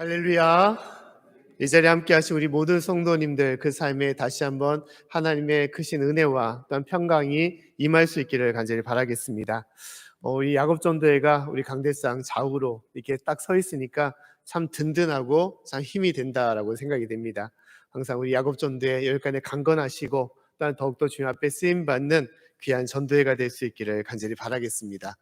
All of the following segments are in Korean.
할렐루야. 이 자리에 함께 하신 우리 모든 성도님들 그 삶에 다시 한번 하나님의 크신 은혜와 또한 평강이 임할 수 있기를 간절히 바라겠습니다. 우리 야곱전도회가 우리 강대상 좌우로 이렇게 딱 서 있으니까 참 든든하고 참 힘이 된다라고 생각이 됩니다. 항상 우리 야곱전도회 여기까지 강건하시고 또한 더욱더 주님 앞에 쓰임받는 귀한 전도회가 될 수 있기를 간절히 바라겠습니다.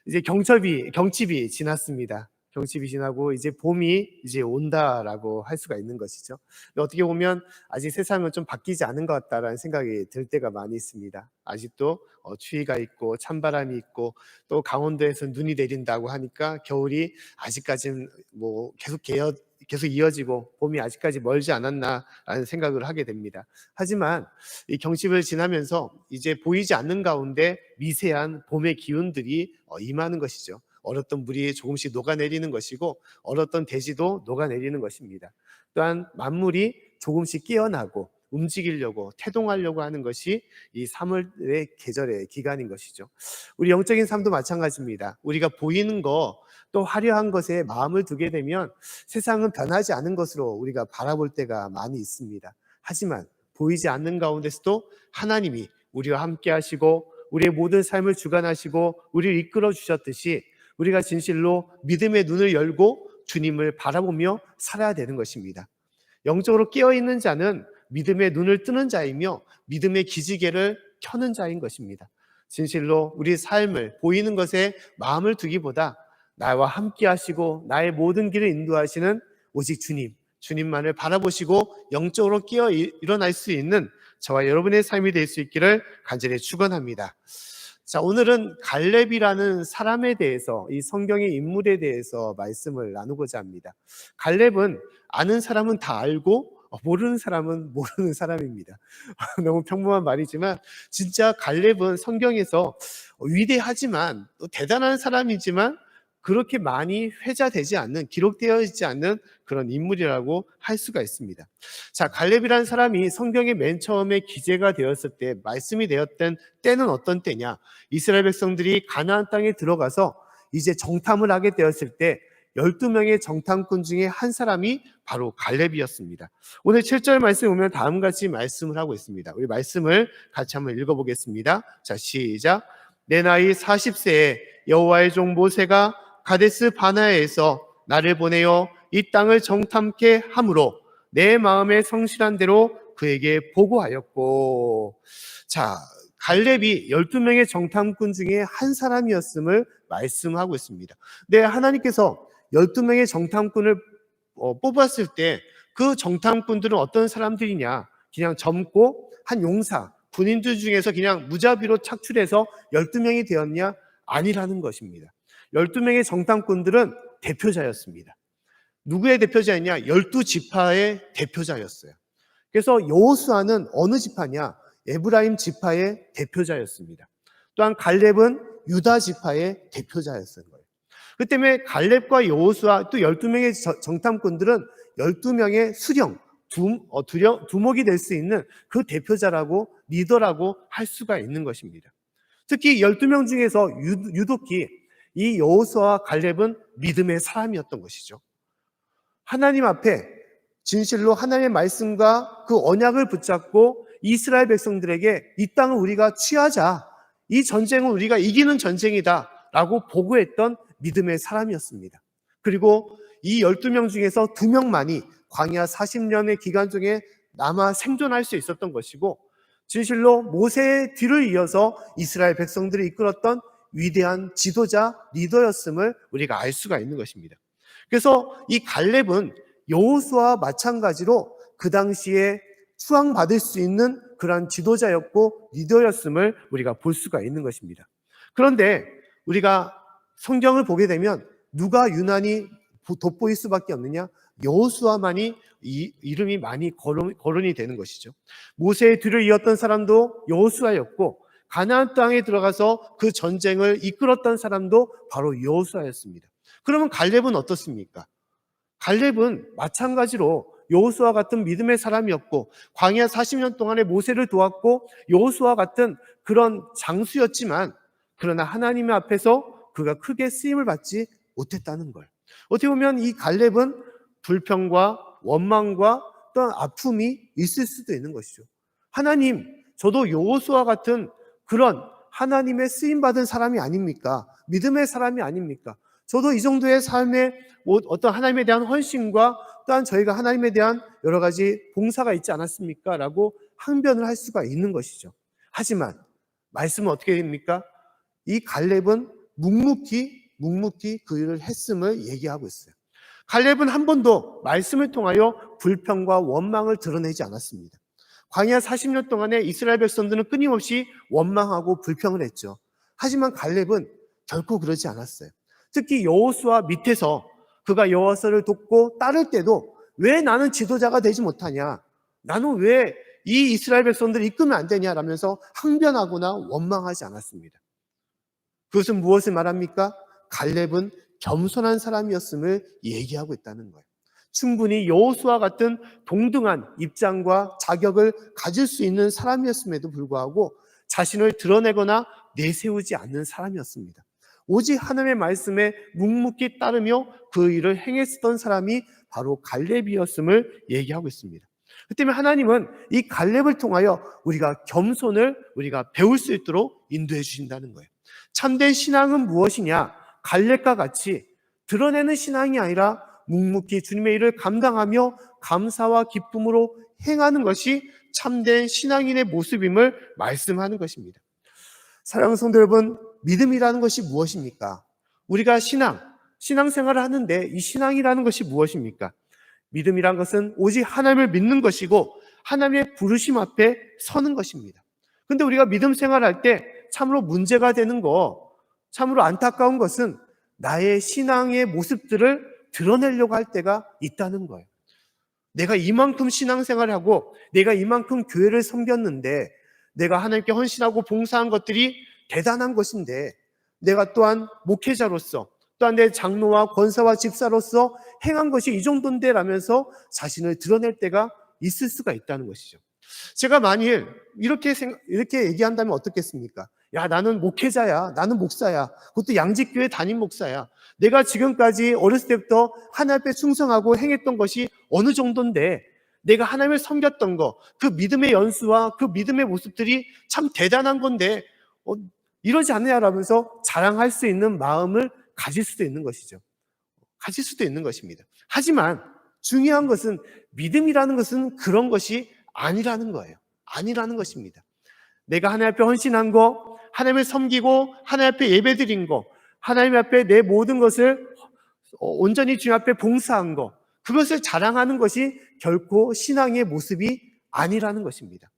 이제 경칩이 지났습니다. 경칩이 지나고 이제 봄이 이제 온다라고 할 수가 있는 것이죠. 어떻게 보면 아직 세상은 좀 바뀌지 않은 것 같다라는 생각이 들 때가 많이 있습니다. 아직도 추위가 있고 찬바람이 있고 또 강원도에서 눈이 내린다고 하니까 겨울이 아직까지는 뭐 계속 이어지고 봄이 아직까지 멀지 않았나라는 생각을 하게 됩니다. 하지만 이 경칩을 지나면서 이제 보이지 않는 가운데 미세한 봄의 기운들이 임하는 것이죠. 얼었던 물이 조금씩 녹아내리는 것이고 얼었던 대지도 녹아내리는 것입니다. 또한 만물이 조금씩 깨어나고 움직이려고 태동하려고 하는 것이 이 3월의 계절의 기간인 것이죠. 우리 영적인 삶도 마찬가지입니다. 우리가 보이는 거 또 화려한 것에 마음을 두게 되면 세상은 변하지 않은 것으로 우리가 바라볼 때가 많이 있습니다. 하지만 보이지 않는 가운데서도 하나님이 우리와 함께 하시고 우리의 모든 삶을 주관하시고 우리를 이끌어 주셨듯이 우리가 진실로 믿음의 눈을 열고 주님을 바라보며 살아야 되는 것입니다. 영적으로 깨어있는 자는 믿음의 눈을 뜨는 자이며 믿음의 기지개를 켜는 자인 것입니다. 진실로 우리 삶을 보이는 것에 마음을 두기보다 나와 함께 하시고 나의 모든 길을 인도하시는 오직 주님만을 바라보시고 영적으로 깨어 일어날 수 있는 저와 여러분의 삶이 될 수 있기를 간절히 축원합니다. 자, 오늘은 갈렙이라는 사람에 대해서, 이 성경의 인물에 대해서 말씀을 나누고자 합니다. 갈렙은 아는 사람은 다 알고 모르는 사람은 모르는 사람입니다. 너무 평범한 말이지만 진짜 갈렙은 성경에서 위대하지만 또 대단한 사람이지만 그렇게 많이 회자되지 않는, 기록되어 있지 않는 그런 인물이라고 할 수가 있습니다. 자, 갈렙이라는 사람이 성경의 맨 처음에 기재가 되었을 때, 말씀이 되었던 때는 어떤 때냐? 이스라엘 백성들이 가나안 땅에 들어가서 이제 정탐을 하게 되었을 때 12명의 정탐꾼 중에 한 사람이 바로 갈렙이었습니다. 오늘 7절 말씀에 보면 다음과 같이 말씀을 하고 있습니다. 우리 말씀을 같이 한번 읽어보겠습니다. 자, 시작. 내 나이 40세에 여호와의 종 모세가 가데스 바네아에서 나를 보내어 이 땅을 정탐케 함으로 내 마음에 성실한 대로 그에게 보고하였고. 자, 갈렙이 12명의 정탐꾼 중에 한 사람이었음을 말씀하고 있습니다. 네, 하나님께서 12명의 정탐꾼을 뽑았을 때 그 정탐꾼들은 어떤 사람들이냐? 그냥 젊고 한 용사, 군인들 중에서 그냥 무자비로 착출해서 12명이 되었냐? 아니라는 것입니다. 12명의 정탐꾼들은 대표자였습니다. 누구의 대표자였냐? 12지파의 대표자였어요. 그래서 여호수아는 어느 지파냐? 에브라임 지파의 대표자였습니다. 또한 갈렙은 유다 지파의 대표자였던 거예요. 그 때문에 갈렙과 여호수아 또 12명의 정탐꾼들은 12명의 수령, 두목이 될 수 있는 그 대표자라고, 리더라고 할 수가 있는 것입니다. 특히 12명 중에서 유독히 이 여호수아와 갈렙은 믿음의 사람이었던 것이죠. 하나님 앞에 진실로 하나님의 말씀과 그 언약을 붙잡고 이스라엘 백성들에게 이 땅을 우리가 취하자, 이 전쟁은 우리가 이기는 전쟁이다 라고 보고했던 믿음의 사람이었습니다. 그리고 이 12명 중에서 2명만이 광야 40년의 기간 중에 남아 생존할 수 있었던 것이고, 진실로 모세의 뒤를 이어서 이스라엘 백성들을 이끌었던 위대한 지도자, 리더였음을 우리가 알 수가 있는 것입니다. 그래서 이 갈렙은 여호수아와 마찬가지로 그 당시에 추앙받을 수 있는 그러한 지도자였고 리더였음을 우리가 볼 수가 있는 것입니다. 그런데 우리가 성경을 보게 되면 누가 유난히 돋보일 수밖에 없느냐? 여호수아만이 이름이 많이 거론이 되는 것이죠. 모세의 뒤를 이었던 사람도 여호수아였고 가나안 땅에 들어가서 그 전쟁을 이끌었던 사람도 바로 여호수아였습니다. 그러면 갈렙은 어떻습니까? 갈렙은 마찬가지로 여호수아 같은 믿음의 사람이었고 광야 40년 동안에 모세를 도왔고 여호수아 같은 그런 장수였지만 그러나 하나님의 앞에서 그가 크게 쓰임을 받지 못했다는 걸. 어떻게 보면 이 갈렙은 불평과 원망과 또한 아픔이 있을 수도 있는 것이죠. 하나님, 저도 여호수아와 같은 그런 하나님의 쓰임받은 사람이 아닙니까? 믿음의 사람이 아닙니까? 저도 이 정도의 삶에 어떤 하나님에 대한 헌신과 또한 저희가 하나님에 대한 여러 가지 봉사가 있지 않았습니까? 라고 항변을 할 수가 있는 것이죠. 하지만 말씀은 어떻게 됩니까? 이 갈렙은 묵묵히 그 일을 했음을 얘기하고 있어요. 갈렙은 한 번도 말씀을 통하여 불평과 원망을 드러내지 않았습니다. 광야 40년 동안에 이스라엘 백성들은 끊임없이 원망하고 불평을 했죠. 하지만 갈렙은 결코 그러지 않았어요. 특히 여호수아 밑에서 그가 여호수아를 돕고 따를 때도 왜 나는 지도자가 되지 못하냐? 나는 왜 이 이스라엘 백성들을 이끌면 안 되냐라면서 항변하거나 원망하지 않았습니다. 그것은 무엇을 말합니까? 갈렙은 겸손한 사람이었음을 얘기하고 있다는 거예요. 충분히 여호수아 같은 동등한 입장과 자격을 가질 수 있는 사람이었음에도 불구하고 자신을 드러내거나 내세우지 않는 사람이었습니다. 오직 하나님의 말씀에 묵묵히 따르며 그 일을 행했던 사람이 바로 갈렙이었음을 얘기하고 있습니다. 그 때문에 하나님은 이 갈렙을 통하여 우리가 겸손을 우리가 배울 수 있도록 인도해 주신다는 거예요. 참된 신앙은 무엇이냐? 갈렙과 같이 드러내는 신앙이 아니라 묵묵히 주님의 일을 감당하며 감사와 기쁨으로 행하는 것이 참된 신앙인의 모습임을 말씀하는 것입니다. 사랑하는 성도 여러분, 믿음이라는 것이 무엇입니까? 우리가 신앙생활을 하는데 이 신앙이라는 것이 무엇입니까? 믿음이란 것은 오직 하나님을 믿는 것이고 하나님의 부르심 앞에 서는 것입니다. 그런데 우리가 믿음 생활할 때 참으로 문제가 되는 거, 참으로 안타까운 것은 나의 신앙의 모습들을 드러내려고 할 때가 있다는 거예요. 내가 이만큼 신앙생활을 하고 내가 이만큼 교회를 섬겼는데 내가 하나님께 헌신하고 봉사한 것들이 대단한 것인데 내가 또한 목회자로서 또한 내 장로와 권사와 집사로서 행한 것이 이 정도인데 라면서 자신을 드러낼 때가 있을 수가 있다는 것이죠. 제가 만일 이렇게 얘기한다면 어떻겠습니까? 야, 나는 목회자야. 나는 목사야. 그것도 양직교회 담임 목사야. 내가 지금까지 어렸을 때부터 하나님 앞에 충성하고 행했던 것이 어느 정도인데 내가 하나님을 섬겼던 거, 그 믿음의 연수와 그 믿음의 모습들이 참 대단한 건데 이러지 않느냐라면서 자랑할 수 있는 마음을 가질 수도 있는 것이죠. 가질 수도 있는 것입니다. 하지만 중요한 것은 믿음이라는 것은 그런 것이 아니라는 거예요. 아니라는 것입니다. 내가 하나님 앞에 헌신한 거, 하나님을 섬기고 하나님 앞에 예배드린 거, 하나님 앞에 내 모든 것을 온전히 주님 앞에 봉사한 거, 그것을 자랑하는 것이 결코 신앙의 모습이 아니라는 것입니다.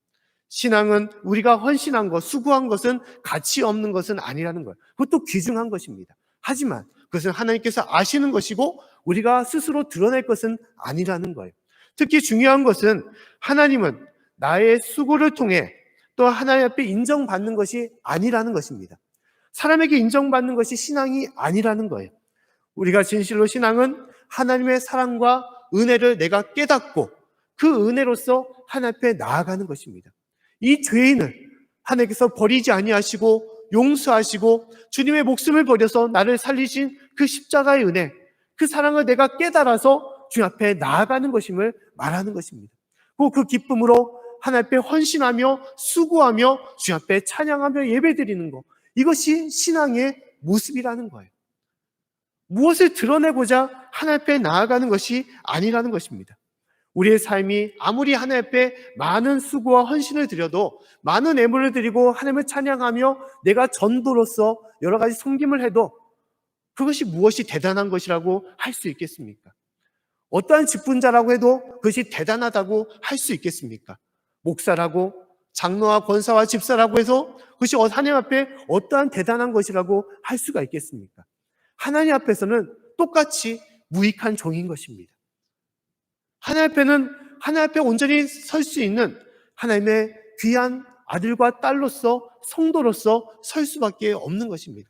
신앙은 우리가 헌신한 것, 수고한 것은 가치 없는 것은 아니라는 거예요. 그것도 귀중한 것입니다. 하지만 그것은 하나님께서 아시는 것이고 우리가 스스로 드러낼 것은 아니라는 거예요. 특히 중요한 것은 하나님은 나의 수고를 통해 또 하나님 앞에 인정받는 것이 아니라는 것입니다. 사람에게 인정받는 것이 신앙이 아니라는 거예요. 우리가 진실로 신앙은 하나님의 사랑과 은혜를 내가 깨닫고 그 은혜로서 하나님 앞에 나아가는 것입니다. 이 죄인을 하나님께서 버리지 아니하시고 용서하시고 주님의 목숨을 버려서 나를 살리신 그 십자가의 은혜, 그 사랑을 내가 깨달아서 주님 앞에 나아가는 것임을 말하는 것입니다. 그 기쁨으로 하나님 앞에 헌신하며 수고하며 주님 앞에 찬양하며 예배드리는 것, 이것이 신앙의 모습이라는 거예요. 무엇을 드러내고자 하나님 앞에 나아가는 것이 아니라는 것입니다. 우리의 삶이 아무리 하나님 앞에 많은 수고와 헌신을 드려도 많은 애물을 드리고 하나님을 찬양하며 내가 전도로서 여러 가지 섬김을 해도 그것이 무엇이 대단한 것이라고 할 수 있겠습니까? 어떠한 직분자라고 해도 그것이 대단하다고 할 수 있겠습니까? 목사라고 장로와 권사와 집사라고 해서 그것이 하나님 앞에 어떠한 대단한 것이라고 할 수가 있겠습니까? 하나님 앞에서는 똑같이 무익한 종인 것입니다. 하나님 앞에 온전히 설 수 있는 하나님의 귀한 아들과 딸로서 성도로서 설 수밖에 없는 것입니다.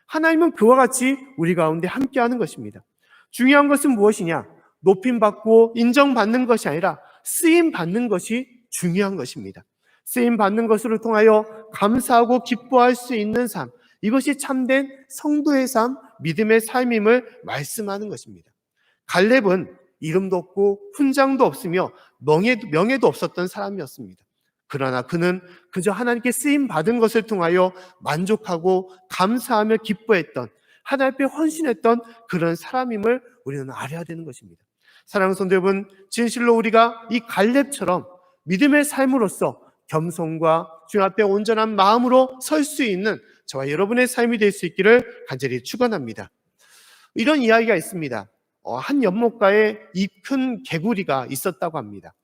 하나님은 그와 같이 우리 가운데 함께하는 것입니다. 중요한 것은 무엇이냐? 높임받고 인정받는 것이 아니라 쓰임받는 것이 중요한 것입니다. 쓰임받는 것으로 통하여 감사하고 기뻐할 수 있는 삶, 이것이 참된 성도의 삶, 믿음의 삶임을 말씀하는 것입니다. 갈렙은 이름도 없고 훈장도 없으며 명예도 없었던 사람이었습니다. 그러나 그는 그저 하나님께 쓰임 받은 것을 통하여 만족하고 감사하며 기뻐했던, 하나님 앞에 헌신했던 그런 사람임을 우리는 알아야 되는 것입니다. 사랑하는 성도 여러분, 진실로 우리가 이 갈렙처럼 믿음의 삶으로서 겸손과 주님 앞에 온전한 마음으로 설 수 있는 저와 여러분의 삶이 될 수 있기를 간절히 축원합니다. 이런 이야기가 있습니다. 한 연못가에 이 큰 개구리가 있었다고 합니다.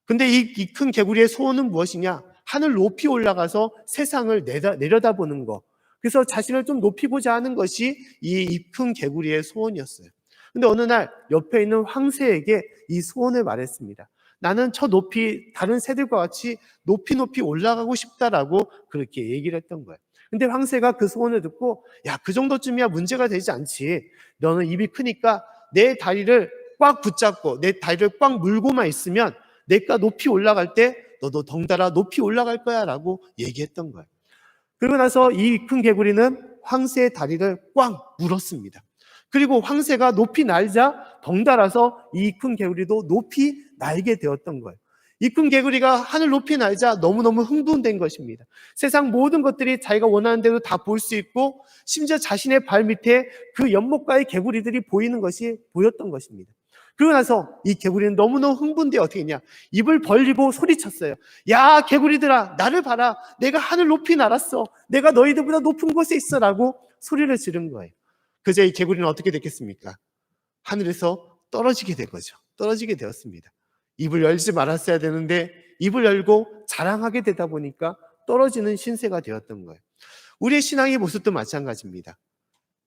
근데 이 큰 개구리의 소원은 무엇이냐? 하늘 높이 올라가서 세상을 내려다보는 거. 그래서 자신을 좀 높이 보자 하는 것이 이 큰 개구리의 소원이었어요. 근데 어느 날 옆에 있는 황새에게 이 소원을 말했습니다. 나는 저 높이, 다른 새들과 같이 높이 올라가고 싶다라고 그렇게 얘기를 했던 거예요. 근데 황새가 그 소원을 듣고, 야, 그 정도쯤이야 문제가 되지 않지. 너는 입이 크니까 내 다리를 꽉 붙잡고 내 다리를 꽉 물고만 있으면 내가 높이 올라갈 때 너도 덩달아 높이 올라갈 거야 라고 얘기했던 거예요. 그리고 나서 이 큰 개구리는 황새의 다리를 꽉 물었습니다. 그리고 황새가 높이 날자 덩달아서 이 큰 개구리도 높이 날게 되었던 거예요. 이 큰 개구리가 하늘 높이 날자 너무너무 흥분된 것입니다. 세상 모든 것들이 자기가 원하는 대로 다 볼 수 있고, 심지어 자신의 발 밑에 그 연못가의 개구리들이 보였던 것입니다. 그러고 나서 이 개구리는 너무너무 흥분돼 어떻게 했냐? 입을 벌리고 소리쳤어요. 야, 개구리들아, 나를 봐라. 내가 하늘 높이 날았어. 내가 너희들보다 높은 곳에 있어 라고 소리를 지른 거예요. 그제 이 개구리는 어떻게 됐겠습니까? 하늘에서 떨어지게 된 거죠. 떨어지게 되었습니다. 입을 열지 말았어야 되는데 입을 열고 자랑하게 되다 보니까 떨어지는 신세가 되었던 거예요. 우리의 신앙의 모습도 마찬가지입니다.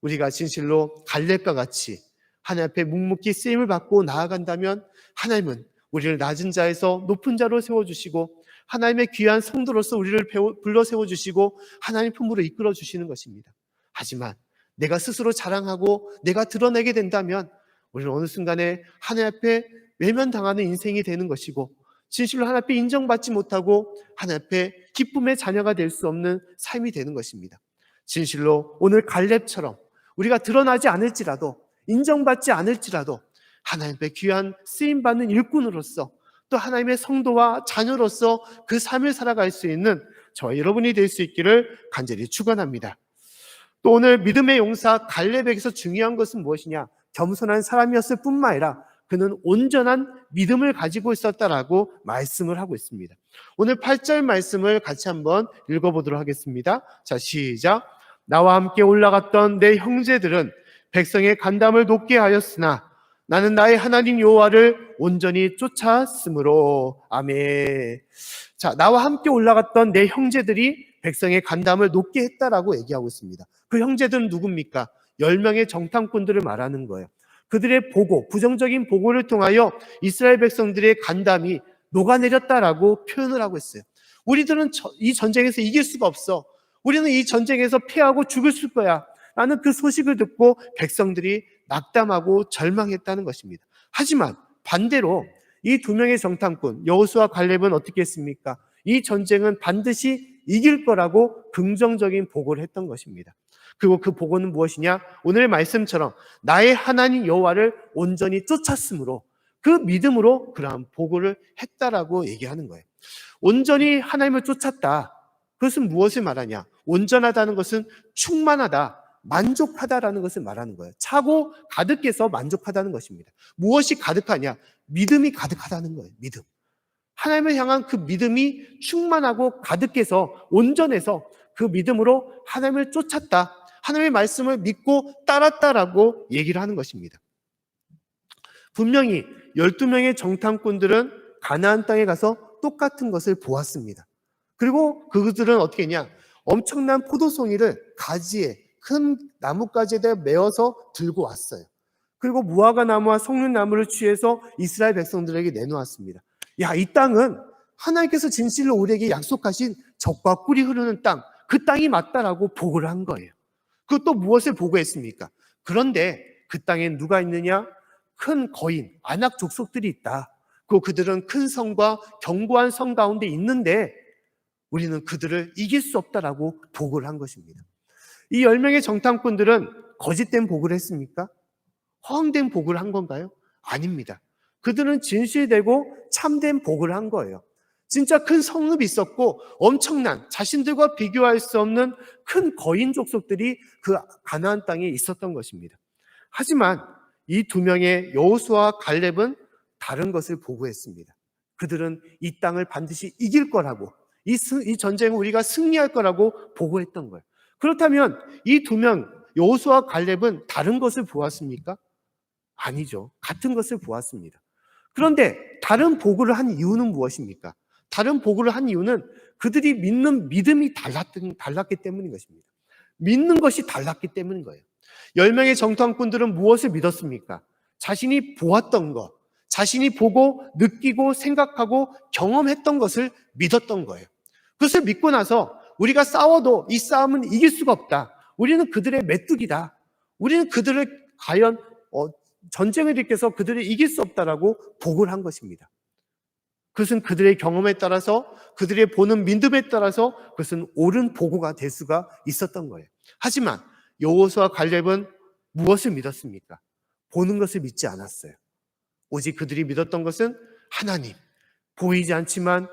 우리가 진실로 갈렙과 같이 하나님 앞에 묵묵히 쓰임을 받고 나아간다면 하나님은 우리를 낮은 자에서 높은 자로 세워주시고, 하나님의 귀한 성도로서 우리를 불러 세워주시고 하나님 품으로 이끌어 주시는 것입니다. 하지만 내가 스스로 자랑하고 내가 드러내게 된다면 우리는 어느 순간에 하나님 앞에 외면당하는 인생이 되는 것이고, 진실로 하나님 앞에 인정받지 못하고 하나님 앞에 기쁨의 자녀가 될 수 없는 삶이 되는 것입니다. 진실로 오늘 갈렙처럼 우리가 드러나지 않을지라도, 인정받지 않을지라도 하나님 앞에 귀한 쓰임받는 일꾼으로서, 또 하나님의 성도와 자녀로서 그 삶을 살아갈 수 있는 저와 여러분이 될 수 있기를 간절히 축원합니다. 또 오늘 믿음의 용사 갈렙에게서 중요한 것은 무엇이냐? 겸손한 사람이었을 뿐만 아니라 그는 온전한 믿음을 가지고 있었다라고 말씀을 하고 있습니다. 오늘 8절 말씀을 같이 한번 읽어보도록 하겠습니다. 자, 시작. 나와 함께 올라갔던 내 형제들은 백성의 간담을 높게 하였으나 나는 나의 하나님 여호와를 온전히 쫓았으므로. 아멘. 자, 나와 함께 올라갔던 내 형제들이 백성의 간담을 높게 했다라고 얘기하고 있습니다. 그 형제들은 누굽니까? 10명의 정탐꾼들을 말하는 거예요. 그들의 보고, 부정적인 보고를 통하여 이스라엘 백성들의 간담이 녹아내렸다라고 표현을 하고 있어요. 우리들은 이 전쟁에서 이길 수가 없어. 우리는 이 전쟁에서 패하고 죽을 거야 라는 그 소식을 듣고 백성들이 낙담하고 절망했다는 것입니다. 하지만 반대로 이 2명의 정탐꾼 여호수아 갈렙은 어떻게 했습니까? 이 전쟁은 반드시 이길 거라고 긍정적인 보고를 했던 것입니다. 그리고 그 보고는 무엇이냐? 오늘의 말씀처럼 나의 하나님 여호와를 온전히 쫓았으므로, 그 믿음으로 그러한 보고를 했다라고 얘기하는 거예요. 온전히 하나님을 쫓았다. 그것은 무엇을 말하냐? 온전하다는 것은 충만하다, 만족하다라는 것을 말하는 거예요. 차고 가득해서 만족하다는 것입니다. 무엇이 가득하냐? 믿음이 가득하다는 거예요. 믿음. 하나님을 향한 그 믿음이 충만하고 가득해서 온전해서 그 믿음으로 하나님을 쫓았다, 하나님의 말씀을 믿고 따랐다라고 얘기를 하는 것입니다. 분명히 12명의 정탐꾼들은 가나안 땅에 가서 똑같은 것을 보았습니다. 그리고 그들은 어떻게 했냐? 엄청난 포도송이를 가지에, 큰 나뭇가지에다 메어서 들고 왔어요. 그리고 무화과 나무와 석류나무를 취해서 이스라엘 백성들에게 내놓았습니다. 야, 이 땅은 하나님께서 진실로 우리에게 약속하신 젖과 꿀이 흐르는 땅, 그 땅이 맞다라고 보고를 한 거예요. 그것도 무엇을 보고했습니까? 그런데 그 땅엔 누가 있느냐? 큰 거인, 아낙 족속들이 있다. 그리고 그들은 큰 성과 견고한 성 가운데 있는데 우리는 그들을 이길 수 없다라고 보고를 한 것입니다. 이 10명의 정탐꾼들은 거짓된 보고를 했습니까? 허황된 보고를 한 건가요? 아닙니다. 그들은 진실되고 참된 복을 한 거예요. 진짜 큰 성읍이 있었고 엄청난 자신들과 비교할 수 없는 큰 거인 족속들이 그 가나안 땅에 있었던 것입니다. 하지만 이 두 명의 여호수아와 갈렙은 다른 것을 보고했습니다. 그들은 이 땅을 반드시 이길 거라고, 이 전쟁을 우리가 승리할 거라고 보고했던 거예요. 그렇다면 이 두 명 여호수아와 갈렙은 다른 것을 보았습니까? 아니죠. 같은 것을 보았습니다. 그런데 다른 보고를 한 이유는 무엇입니까? 다른 보고를 한 이유는 그들이 믿는 믿음이 달랐기 때문인 것입니다. 믿는 것이 달랐기 때문인 거예요. 10명의 정탐꾼들은 무엇을 믿었습니까? 자신이 보았던 것, 자신이 보고 느끼고 생각하고 경험했던 것을 믿었던 거예요. 그것을 믿고 나서 우리가 싸워도 이 싸움은 이길 수가 없다. 우리는 그들의 메뚜기다. 우리는 그들을 과연 전쟁을 일으켜서 그들을 이길 수 없다라고 보고를 한 것입니다. 그것은 그들의 경험에 따라서, 그들의 보는 믿음에 따라서 그것은 옳은 보고가 될 수가 있었던 거예요. 하지만 여호수아와 갈렙은 무엇을 믿었습니까? 보는 것을 믿지 않았어요. 오직 그들이 믿었던 것은 하나님, 보이지 않지만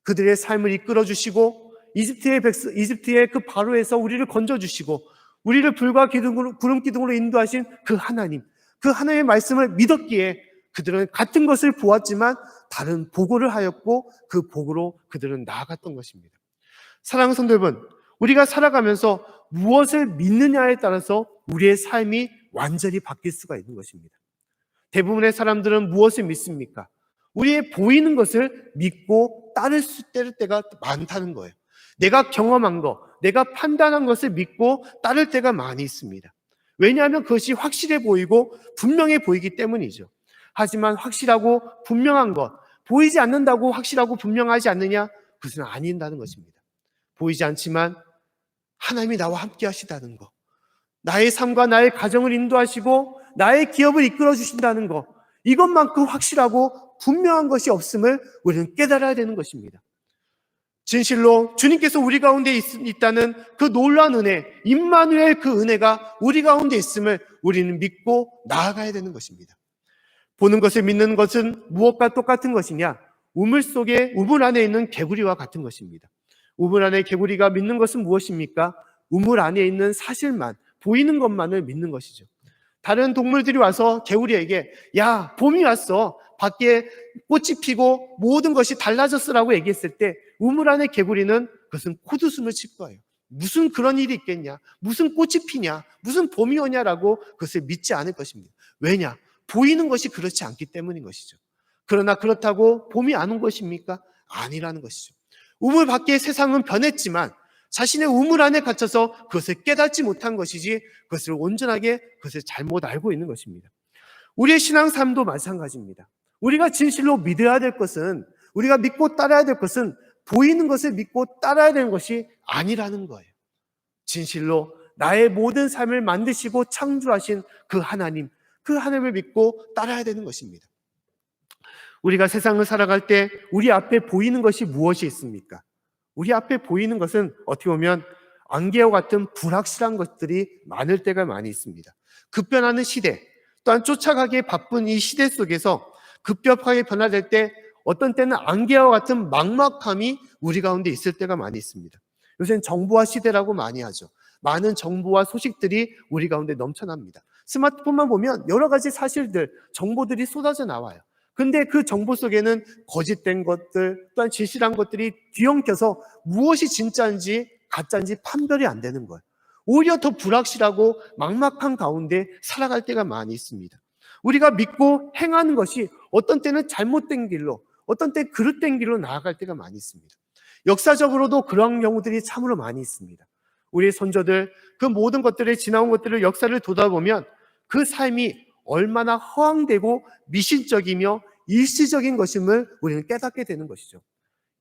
그들의 삶을 이끌어 주시고 이집트의 그 바로에서 우리를 건져 주시고 우리를 불과 구름 기둥으로 인도하신 그 하나님, 그 하나님의 말씀을 믿었기에 그들은 같은 것을 보았지만 다른 보고를 하였고 그 보고로 그들은 나아갔던 것입니다. 사랑하는 성도 여러분, 우리가 살아가면서 무엇을 믿느냐에 따라서 우리의 삶이 완전히 바뀔 수가 있는 것입니다. 대부분의 사람들은 무엇을 믿습니까? 우리의 보이는 것을 믿고 따를 때가 많다는 거예요. 내가 경험한 것, 내가 판단한 것을 믿고 따를 때가 많이 있습니다. 왜냐하면 그것이 확실해 보이고 분명해 보이기 때문이죠. 하지만 확실하고 분명한 것, 보이지 않는다고 확실하고 분명하지 않느냐? 그것은 아닌다는 것입니다. 보이지 않지만 하나님이 나와 함께 하시다는 것, 나의 삶과 나의 가정을 인도하시고 나의 기업을 이끌어 주신다는 것, 이것만큼 확실하고 분명한 것이 없음을 우리는 깨달아야 되는 것입니다. 진실로 주님께서 우리 가운데 있다는 그 놀라운 은혜, 임마누엘 그 은혜가 우리 가운데 있음을 우리는 믿고 나아가야 되는 것입니다. 보는 것을 믿는 것은 무엇과 똑같은 것이냐? 우물 안에 있는 개구리와 같은 것입니다. 우물 안에 개구리가 믿는 것은 무엇입니까? 우물 안에 있는 사실만, 보이는 것만을 믿는 것이죠. 다른 동물들이 와서 개구리에게 야, 봄이 왔어. 밖에 꽃이 피고 모든 것이 달라졌으라고 얘기했을 때 우물 안의 개구리는 그것은 코웃음을 칠 거예요. 무슨 그런 일이 있겠냐? 무슨 꽃이 피냐? 무슨 봄이 오냐라고 그것을 믿지 않을 것입니다. 왜냐? 보이는 것이 그렇지 않기 때문인 것이죠. 그러나 그렇다고 봄이 안 온 것입니까? 아니라는 것이죠. 우물 밖의 세상은 변했지만 자신의 우물 안에 갇혀서 그것을 깨닫지 못한 것이지 그것을 온전하게 그것을 잘못 알고 있는 것입니다. 우리의 신앙 삶도 마찬가지입니다. 우리가 진실로 믿어야 될 것은, 우리가 믿고 따라야 될 것은 보이는 것을 믿고 따라야 되는 것이 아니라는 거예요. 진실로 나의 모든 삶을 만드시고 창조하신 그 하나님, 그 하나님을 믿고 따라야 되는 것입니다. 우리가 세상을 살아갈 때 우리 앞에 보이는 것이 무엇이 있습니까? 우리 앞에 보이는 것은 어떻게 보면 안개와 같은 불확실한 것들이 많을 때가 많이 있습니다. 급변하는 시대, 또한 쫓아가기에 바쁜 이 시대 속에서 급격하게 변화될 때 어떤 때는 안개와 같은 막막함이 우리 가운데 있을 때가 많이 있습니다. 요새는 정보화 시대라고 많이 하죠. 많은 정보와 소식들이 우리 가운데 넘쳐납니다. 스마트폰만 보면 여러 가지 사실들, 정보들이 쏟아져 나와요. 근데 그 정보 속에는 거짓된 것들, 또한 진실한 것들이 뒤엉켜서 무엇이 진짜인지 가짜인지 판별이 안 되는 거예요. 오히려 더 불확실하고 막막한 가운데 살아갈 때가 많이 있습니다. 우리가 믿고 행하는 것이 어떤 때는 잘못된 길로, 어떤 때 그릇된 길로 나아갈 때가 많이 있습니다. 역사적으로도 그런 경우들이 참으로 많이 있습니다. 우리의 선조들, 그 모든 것들을 지나온 것들을 역사를 돌아보면 그 삶이 얼마나 허황되고 미신적이며 일시적인 것임을 우리는 깨닫게 되는 것이죠.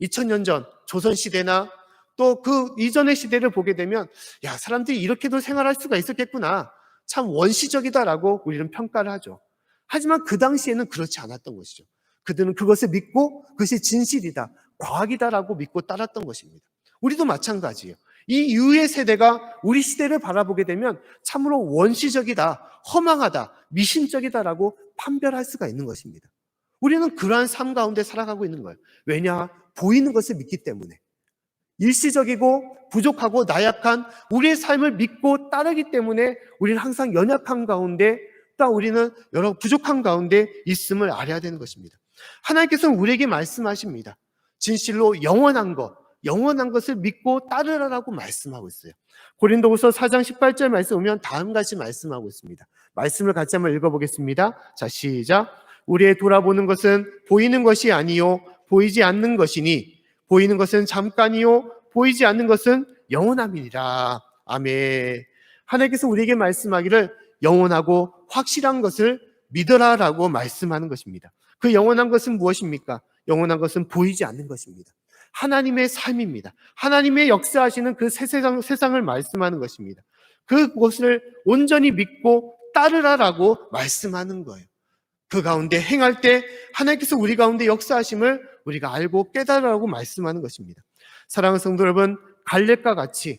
2000년 전 조선시대나 또 그 이전의 시대를 보게 되면 야, 사람들이 이렇게도 생활할 수가 있었겠구나, 참 원시적이다라고 우리는 평가를 하죠. 하지만 그 당시에는 그렇지 않았던 것이죠. 그들은 그것을 믿고 그것이 진실이다, 과학이다라고 믿고 따랐던 것입니다. 우리도 마찬가지예요. 이 이후의 세대가 우리 시대를 바라보게 되면 참으로 원시적이다, 허망하다, 미신적이다라고 판별할 수가 있는 것입니다. 우리는 그러한 삶 가운데 살아가고 있는 거예요. 왜냐? 보이는 것을 믿기 때문에. 일시적이고 부족하고 나약한 우리의 삶을 믿고 따르기 때문에 우리는 항상 연약한 가운데, 또 우리는 여러 부족한 가운데 있음을 알아야 되는 것입니다. 하나님께서는 우리에게 말씀하십니다. 진실로 영원한 것을 믿고 따르라라고 말씀하고 있어요. 고린도후서 4장 18절 말씀 보면 다음 같이 말씀하고 있습니다. 말씀을 같이 한번 읽어보겠습니다. 자, 시작. 우리의 돌아보는 것은 보이는 것이 아니요 보이지 않는 것이니 보이는 것은 잠깐이요 보이지 않는 것은 영원함이니라. 아멘. 하나님께서 우리에게 말씀하기를 영원하고 확실한 것을 믿어라라고 말씀하는 것입니다. 그 영원한 것은 무엇입니까? 영원한 것은 보이지 않는 것입니다. 하나님의 삶입니다. 하나님의 역사하시는 그 새 세상을 말씀하는 것입니다. 그것을 온전히 믿고 따르라라고 말씀하는 거예요. 그 가운데 행할 때 하나님께서 우리 가운데 역사하심을 우리가 알고 깨달으라고 말씀하는 것입니다. 사랑하는 성도 여러분, 갈렙과 같이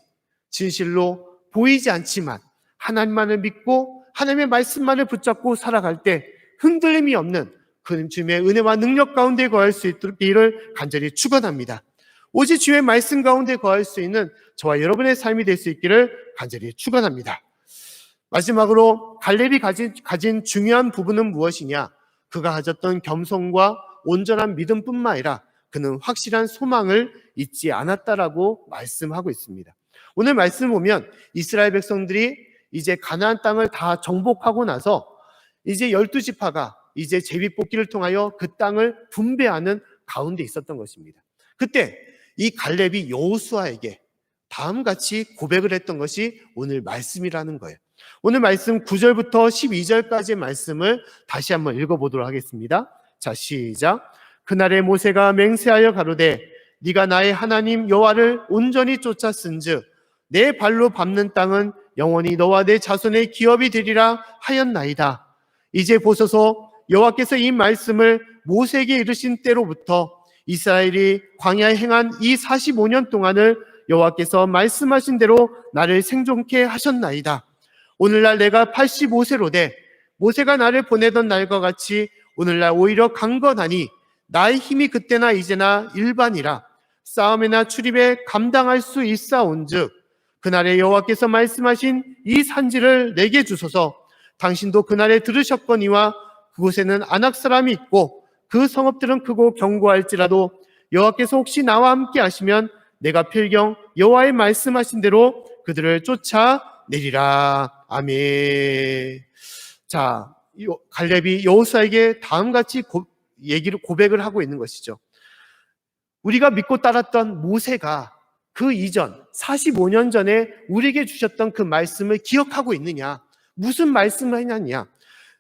진실로 보이지 않지만 하나님만을 믿고 하나님의 말씀만을 붙잡고 살아갈 때 흔들림이 없는 그 주님의 은혜와 능력 가운데 거할 수 있기를 간절히 축원합니다. 오직 주의 말씀 가운데 거할 수 있는 저와 여러분의 삶이 될 수 있기를 간절히 축원합니다. 마지막으로 갈렙이 가진 중요한 부분은 무엇이냐? 그가 가졌던 겸손과 온전한 믿음뿐만 아니라 그는 확실한 소망을 잊지 않았다라고 말씀하고 있습니다. 오늘 말씀 보면 이스라엘 백성들이 이제 가나안 땅을 다 정복하고 나서 이제 12지파가 이제 제비뽑기를 통하여 그 땅을 분배하는 가운데 있었던 것입니다. 그때 이 갈렙이 여호수아에게 다음같이 고백을 했던 것이 오늘 말씀이라는 거예요. 오늘 말씀 9절부터 12절까지의 말씀을 다시 한번 읽어보도록 하겠습니다. 자, 시작. 그날에 모세가 맹세하여 가로되 네가 나의 하나님 여호와를 온전히 쫓았은즉 내 발로 밟는 땅은 영원히 너와 내 자손의 기업이 되리라 하였나이다. 이제 보소서, 여호와께서 이 말씀을 모세에게 이르신 때로부터 이스라엘이 광야에 행한 이 45년 동안을 여호와께서 말씀하신 대로 나를 생존케 하셨나이다. 오늘날 내가 85세로 돼 모세가 나를 보내던 날과 같이 오늘날 오히려 강건하니 나의 힘이 그때나 이제나 일반이라 싸움이나 출입에 감당할 수 있사온즉 그날에 여호와께서 말씀하신 이 산지를 내게 주소서. 당신도 그날에 들으셨거니와 그곳에는 아낙 사람이 있고 그 성읍들은 크고 견고할지라도 여호와께서 혹시 나와 함께 하시면 내가 필경 여호와의 말씀하신 대로 그들을 쫓아내리라. 아멘. 자, 갈렙이 여호수아에게 다음같이 고백을 하고 있는 것이죠. 우리가 믿고 따랐던 모세가 그 이전 45년 전에 우리에게 주셨던 그 말씀을 기억하고 있느냐? 무슨 말씀을 했느냐?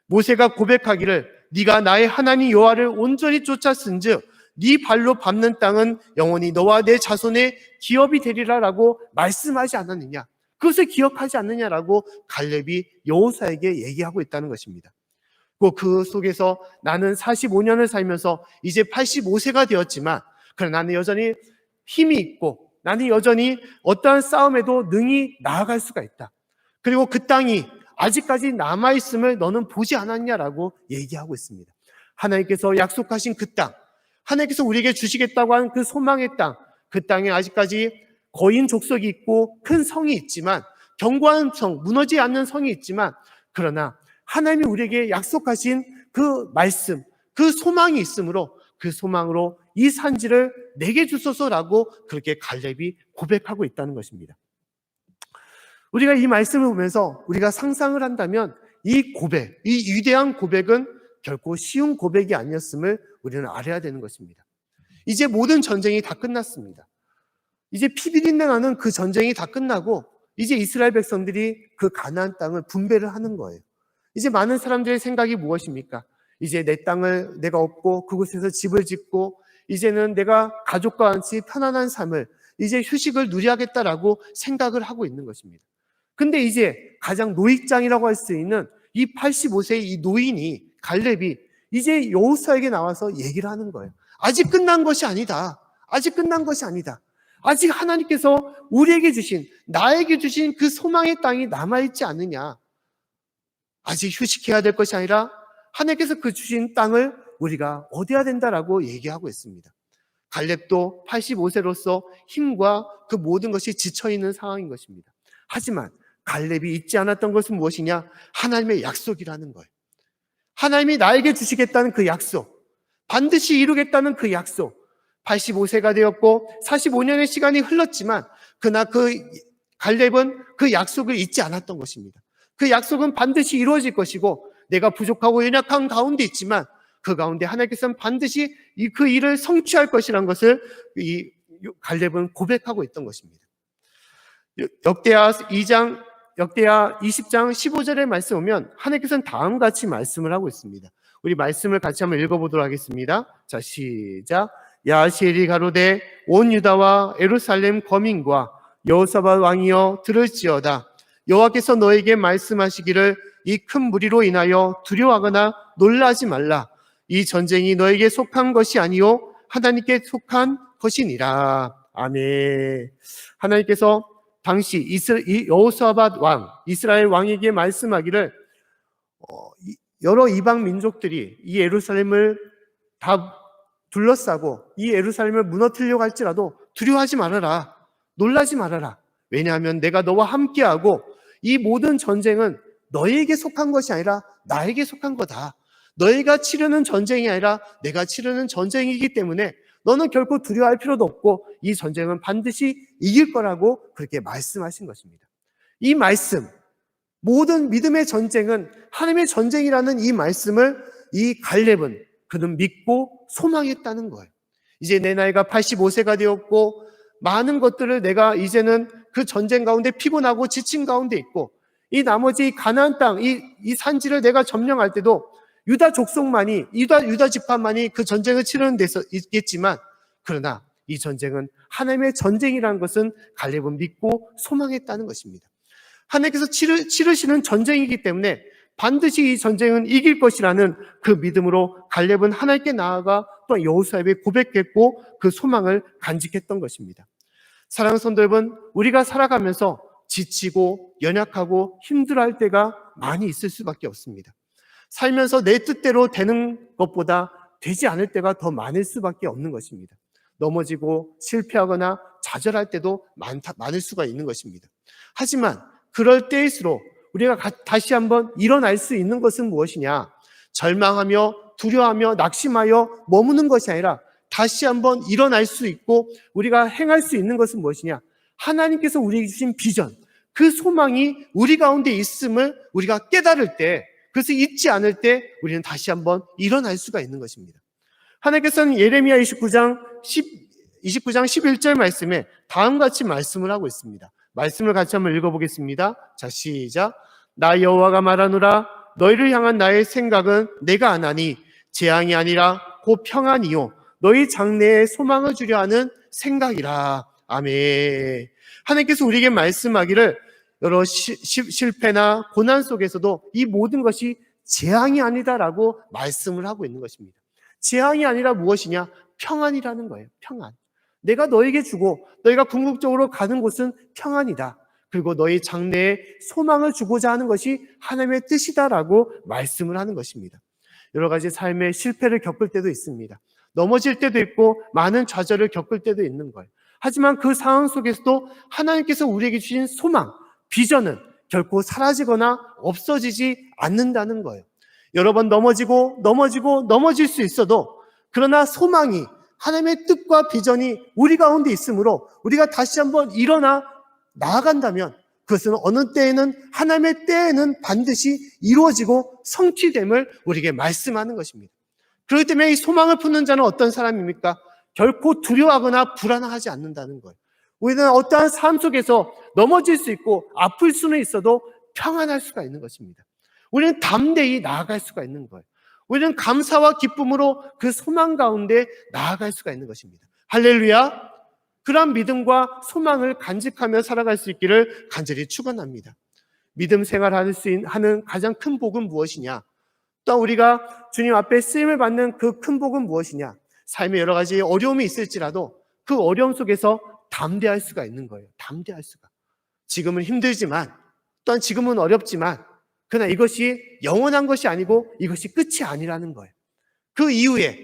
모세가 고백하기를 네가 나의 하나님 여호와를 온전히 쫓았은즉 네 발로 밟는 땅은 영원히 너와 내 자손의 기업이 되리라라고 말씀하지 않았느냐? 그것을 기억하지 않느냐라고 갈렙이 여호수아에게 얘기하고 있다는 것입니다. 그 속에서 나는 45년을 살면서 이제 85세가 되었지만 그러나 나는 여전히 힘이 있고 나는 여전히 어떠한 싸움에도 능히 나아갈 수가 있다. 그리고 그 땅이 아직까지 남아있음을 너는 보지 않았냐라고 얘기하고 있습니다. 하나님께서 약속하신 그 땅, 하나님께서 우리에게 주시겠다고 한 그 소망의 땅, 그 땅에 아직까지 거인 족속이 있고 큰 성이 있지만, 견고한 성, 무너지지 않는 성이 있지만, 그러나 하나님이 우리에게 약속하신 그 말씀, 그 소망이 있으므로 그 소망으로 이 산지를 내게 주소서라고 그렇게 갈렙이 고백하고 있다는 것입니다. 우리가 이 말씀을 보면서 우리가 상상을 한다면 이 고백, 이 위대한 고백은 결코 쉬운 고백이 아니었음을 우리는 알아야 되는 것입니다. 이제 모든 전쟁이 다 끝났습니다. 이제 피비린내 나는 그 전쟁이 다 끝나고 이제 이스라엘 백성들이 그 가나안 땅을 분배를 하는 거예요. 이제 많은 사람들의 생각이 무엇입니까? 이제 내 땅을 내가 얻고 그곳에서 집을 짓고 이제는 내가 가족과 같이 편안한 삶을, 이제 휴식을 누려야겠다라고 생각을 하고 있는 것입니다. 근데 이제 가장 노익장이라고 할 수 있는 이 85세의 이 노인이, 갈렙이 이제 여호수아에게 나와서 얘기를 하는 거예요. 아직 끝난 것이 아니다. 아직 끝난 것이 아니다. 아직 하나님께서 우리에게 주신, 나에게 주신 그 소망의 땅이 남아있지 않느냐. 아직 휴식해야 될 것이 아니라 하나님께서 그 주신 땅을 우리가 얻어야 된다라고 얘기하고 있습니다. 갈렙도 85세로서 힘과 그 모든 것이 지쳐있는 상황인 것입니다. 하지만 갈렙이 잊지 않았던 것은 무엇이냐? 하나님의 약속이라는 거예요. 하나님이 나에게 주시겠다는 그 약속, 반드시 이루겠다는 그 약속. 85세가 되었고 45년의 시간이 흘렀지만 그러나 그 갈렙은 그 약속을 잊지 않았던 것입니다. 그 약속은 반드시 이루어질 것이고 내가 부족하고 연약한 가운데 있지만 그 가운데 하나님께서는 반드시 그 일을 성취할 것이라는 것을 이 갈렙은 고백하고 있던 것입니다. 역대하 20장 15절의 말씀 보면 하나님께서는 다음과 같이 말씀을 하고 있습니다. 우리 말씀을 같이 한번 읽어보도록 하겠습니다. 자, 시작. 야하시엘이 가로되 온 유다와 예루살렘 거민과 여호사밧 왕이여 들을지어다. 여호와께서 너에게 말씀하시기를 이 큰 무리로 인하여 두려워하거나 놀라지 말라. 이 전쟁이 너에게 속한 것이 아니요 하나님께 속한 것이니라. 아멘. 하나님께서 당시 여호사밧 왕, 이스라엘 왕에게 말씀하기를 여러 이방 민족들이 이 예루살렘을 다 둘러싸고 이 예루살렘을 무너뜨리려고 할지라도 두려워하지 말아라. 놀라지 말아라. 왜냐하면 내가 너와 함께하고 이 모든 전쟁은 너에게 속한 것이 아니라 나에게 속한 거다. 너희가 치르는 전쟁이 아니라 내가 치르는 전쟁이기 때문에 너는 결코 두려워할 필요도 없고 이 전쟁은 반드시 이길 거라고 그렇게 말씀하신 것입니다. 이 말씀, 모든 믿음의 전쟁은 하나님의 전쟁이라는 이 말씀을 이 갈렙은 그는 믿고 소망했다는 거예요. 이제 내 나이가 85세가 되었고 많은 것들을 내가 이제는 그 전쟁 가운데 피곤하고 지친 가운데 있고 이 나머지 가나안 땅, 이 산지를 내가 점령할 때도 유다 족속만이, 유다 지파만이 그 전쟁을 치르는 데서 있겠지만 그러나 이 전쟁은 하나님의 전쟁이라는 것은 갈렙은 믿고 소망했다는 것입니다. 하나님께서 치르시는 전쟁이기 때문에 반드시 이 전쟁은 이길 것이라는 그 믿음으로 갈렙은 하나님께 나아가 또 여호수아에게 고백했고 그 소망을 간직했던 것입니다. 사랑하는 성도 여러분, 우리가 살아가면서 지치고 연약하고 힘들어할 때가 많이 있을 수밖에 없습니다. 살면서 내 뜻대로 되는 것보다 되지 않을 때가 더 많을 수밖에 없는 것입니다. 넘어지고 실패하거나 좌절할 때도 많을 수가 있는 것입니다. 하지만 그럴 때일수록 우리가 다시 한번 일어날 수 있는 것은 무엇이냐? 절망하며 두려워하며 낙심하여 머무는 것이 아니라 다시 한번 일어날 수 있고 우리가 행할 수 있는 것은 무엇이냐? 하나님께서 우리에게 주신 비전, 그 소망이 우리 가운데 있음을 우리가 깨달을 때, 그래서 잊지 않을 때 우리는 다시 한번 일어날 수가 있는 것입니다. 하나님께서는 예레미야 29장 11절 말씀에 다음과 같이 말씀을 하고 있습니다. 말씀을 같이 한번 읽어보겠습니다. 자, 시작. 나 여호와가 말하노라. 너희를 향한 나의 생각은 내가 아나니 재앙이 아니라 곧 평안이요 너희 장래에 소망을 주려 하는 생각이라. 아멘. 하나님께서 우리에게 말씀하기를 여러 실패나 고난 속에서도 이 모든 것이 재앙이 아니다라고 말씀을 하고 있는 것입니다. 재앙이 아니라 무엇이냐? 평안이라는 거예요. 평안. 내가 너에게 주고 너희가 궁극적으로 가는 곳은 평안이다. 그리고 너희 장래에 소망을 주고자 하는 것이 하나님의 뜻이다라고 말씀을 하는 것입니다. 여러 가지 삶의 실패를 겪을 때도 있습니다. 넘어질 때도 있고 많은 좌절을 겪을 때도 있는 거예요. 하지만 그 상황 속에서도 하나님께서 우리에게 주신 소망, 비전은 결코 사라지거나 없어지지 않는다는 거예요. 여러 번 넘어질 수 있어도 그러나 소망이 하나님의 뜻과 비전이 우리 가운데 있으므로 우리가 다시 한번 일어나 나아간다면 그것은 어느 때에는 하나님의 때에는 반드시 이루어지고 성취됨을 우리에게 말씀하는 것입니다. 그렇기 때문에 이 소망을 품는 자는 어떤 사람입니까? 결코 두려워하거나 불안하지 않는다는 거예요. 우리는 어떠한 삶 속에서 넘어질 수 있고 아플 수는 있어도 평안할 수가 있는 것입니다. 우리는 담대히 나아갈 수가 있는 거예요. 우리는 감사와 기쁨으로 그 소망 가운데 나아갈 수가 있는 것입니다. 할렐루야! 그러한 믿음과 소망을 간직하며 살아갈 수 있기를 간절히 축원합니다. 믿음 생활하는 가장 큰 복은 무엇이냐? 또 우리가 주님 앞에 쓰임을 받는 그 큰 복은 무엇이냐? 삶에 여러 가지 어려움이 있을지라도 그 어려움 속에서 담대할 수가 있는 거예요. 담대할 수가. 지금은 힘들지만 또한 지금은 어렵지만 그러나 이것이 영원한 것이 아니고 이것이 끝이 아니라는 거예요. 그 이후에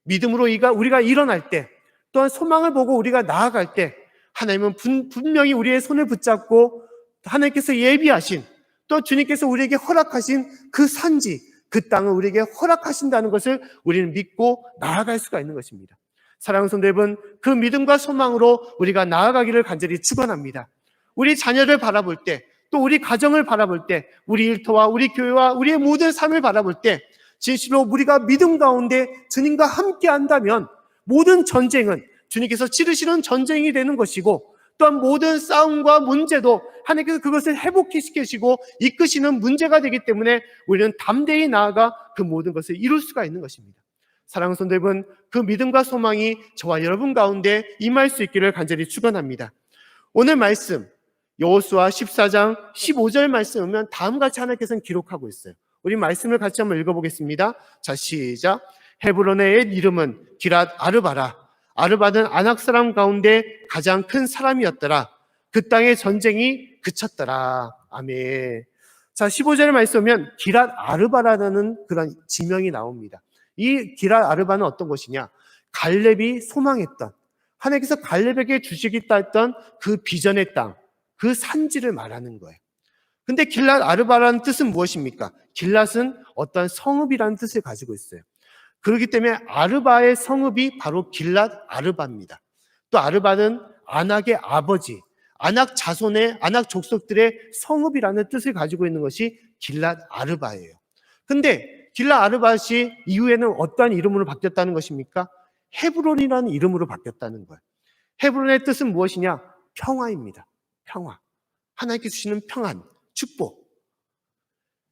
믿음으로 우리가 일어날 때, 또한 소망을 보고 우리가 나아갈 때 하나님은 분명히 우리의 손을 붙잡고 하나님께서 예비하신, 또 주님께서 우리에게 허락하신 그 산지, 그 땅을 우리에게 허락하신다는 것을 우리는 믿고 나아갈 수가 있는 것입니다. 사랑하는 성도 여러분, 그 믿음과 소망으로 우리가 나아가기를 간절히 축원합니다. 우리 자녀를 바라볼 때, 또 우리 가정을 바라볼 때, 우리 일터와 우리 교회와 우리의 모든 삶을 바라볼 때 진실로 우리가 믿음 가운데 주님과 함께 한다면 모든 전쟁은 주님께서 치르시는 전쟁이 되는 것이고, 또한 모든 싸움과 문제도 하나님께서 그것을 회복시키시고 이끄시는 문제가 되기 때문에 우리는 담대히 나아가 그 모든 것을 이룰 수가 있는 것입니다. 사랑하는 성도 여러분, 그 믿음과 소망이 저와 여러분 가운데 임할 수 있기를 간절히 축원합니다. 오늘 말씀 여호수아 14장 15절 말씀 보면 다음같이 하나님께서는 기록하고 있어요. 우리 말씀을 같이 한번 읽어보겠습니다. 자, 시작. 헤브론의 옛 이름은 기랏 아르바라. 아르바는 아낙 사람 가운데 가장 큰 사람이었더라. 그 땅의 전쟁이 그쳤더라. 아멘. 자, 15절에 말씀 보면 기랏 아르바라는 그런 지명이 나옵니다. 이 기랏 아르바는 어떤 곳이냐? 갈렙이 소망했던, 하나님께서 갈렙에게 주시겠다 했던 그 비전의 땅, 그 산지를 말하는 거예요. 근데 길랏 아르바라는 뜻은 무엇입니까? 길랏은 어떤 성읍이라는 뜻을 가지고 있어요. 그렇기 때문에 아르바의 성읍이 바로 길랏 아르바입니다. 또 아르바는 아낙의 아버지, 아낙 자손의, 아낙 족속들의 성읍이라는 뜻을 가지고 있는 것이 길랏 아르바예요. 근데 길랏 아르바시 이후에는 어떠한 이름으로 바뀌었다는 것입니까? 헤브론이라는 이름으로 바뀌었다는 거예요. 헤브론의 뜻은 무엇이냐? 평화입니다. 평화. 하나님께서 주시는 평안, 축복.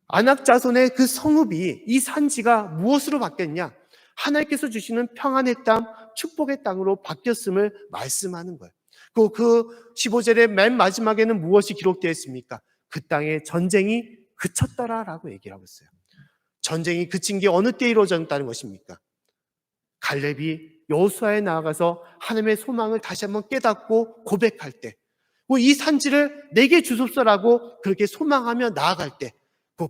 아낙 자손의 그 성읍이, 이 산지가 무엇으로 바뀌었냐? 하나님께서 주시는 평안의 땅, 축복의 땅으로 바뀌었음을 말씀하는 거예요. 그 15절의 맨 마지막에는 무엇이 기록되어 있습니까? 그 땅의 전쟁이 그쳤더라라고 얘기를 하고 있어요. 전쟁이 그친 게 어느 때 이루어졌다는 것입니까? 갈렙이 여호수아에 나아가서 하나님의 소망을 다시 한번 깨닫고 고백할 때, 이 산지를 내게 주소서라고 그렇게 소망하며 나아갈 때,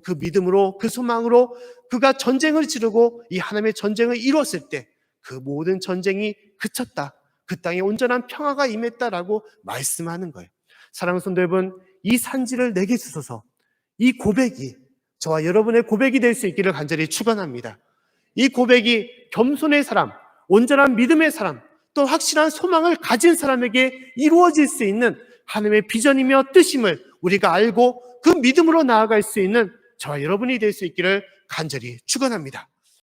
그 믿음으로, 그 소망으로 그가 전쟁을 치르고 이 하나님의 전쟁을 이뤘을 때 그 모든 전쟁이 그쳤다. 그 땅에 온전한 평화가 임했다라고 말씀하는 거예요. 사랑하는 성도 여러분, 이 산지를 내게 주소서, 이 고백이 저와 여러분의 고백이 될 수 있기를 간절히 축원합니다. 이 고백이 겸손의 사람, 온전한 믿음의 사람, 또 확실한 소망을 가진 사람에게 이루어질 수 있는 하나님의 비전이며 뜻임을 우리가 알고 그 믿음으로 나아갈 수 있는 저와 여러분이 될 수 있기를 간절히 축원합니다.